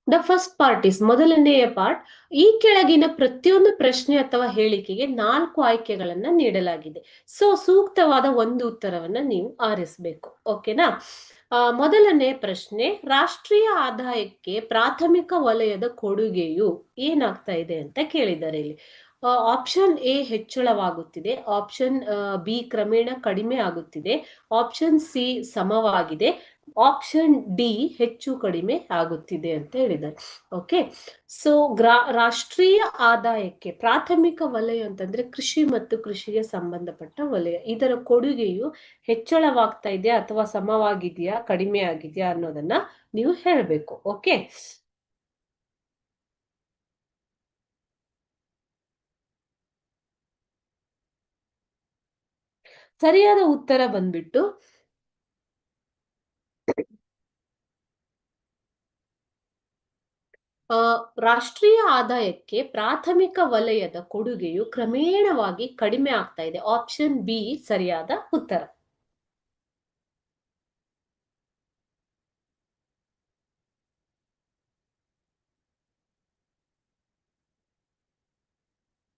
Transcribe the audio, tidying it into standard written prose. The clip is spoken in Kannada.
ದ ಫಸ್ಟ್ ಪಾರ್ಟ್ ಇಸ್ ಮೊದಲನೆಯ ಪಾರ್ಟ್. ಈ ಕೆಳಗಿನ ಪ್ರತಿಯೊಂದು ಪ್ರಶ್ನೆ ಅಥವಾ ಹೇಳಿಕೆಗೆ 4 ಆಯ್ಕೆಗಳನ್ನ ನೀಡಲಾಗಿದೆ. ಸೊ ಸೂಕ್ತವಾದ ಒಂದು ಉತ್ತರವನ್ನ ನೀವು ಆರಿಸಬೇಕು. ಓಕೆನಾ? ಮೊದಲನೇ ಪ್ರಶ್ನೆ, ರಾಷ್ಟ್ರೀಯ ಆದಾಯಕ್ಕೆ ಪ್ರಾಥಮಿಕ ವಲಯದ ಕೊಡುಗೆಯು ಏನಾಗ್ತಾ ಇದೆ ಅಂತ ಕೇಳಿದ್ದಾರೆ ಇಲ್ಲಿ. ಆಪ್ಷನ್ ಎ ಹೆಚ್ಚಳವಾಗುತ್ತಿದೆ, ಆಪ್ಷನ್ ಬಿ ಕ್ರಮೇಣ ಕಡಿಮೆ ಆಗುತ್ತಿದೆ, ಆಪ್ಷನ್ ಸಿ ಸಮವಾಗಿದೆ, ಆಪ್ಷನ್ ಡಿ ಹೆಚ್ಚು ಕಡಿಮೆ ಆಗುತ್ತಿದೆ ಅಂತ ಹೇಳಿದ್ದಾರೆ. ಓಕೆ, ಸೊ ರಾಷ್ಟ್ರೀಯ ಆದಾಯಕ್ಕೆ ಪ್ರಾಥಮಿಕ ವಲಯ ಅಂತಂದ್ರೆ ಕೃಷಿ ಮತ್ತು ಕೃಷಿಗೆ ಸಂಬಂಧಪಟ್ಟ ವಲಯ. ಇದರ ಕೊಡುಗೆಯು ಹೆಚ್ಚಳವಾಗ್ತಾ ಇದೆಯಾ ಅಥವಾ ಸಮವಾಗಿದೆಯಾ, ಕಡಿಮೆ ಆಗಿದೆಯಾ ಅನ್ನೋದನ್ನ ನೀವು ಹೇಳಬೇಕು. ಓಕೆ, ಸರಿಯಾದ ಉತ್ತರ ಬಂದ್ಬಿಟ್ಟು ರಾಷ್ಟ್ರೀಯ ಆದಾಯಕ್ಕೆ ಪ್ರಾಥಮಿಕ ವಲಯದ ಕೊಡುಗೆಯು ಕ್ರಮೇಣವಾಗಿ ಕಡಿಮೆ ಆಗ್ತಾ ಇದೆ. ಆಪ್ಷನ್ ಬಿ ಸರಿಯಾದ ಉತ್ತರ.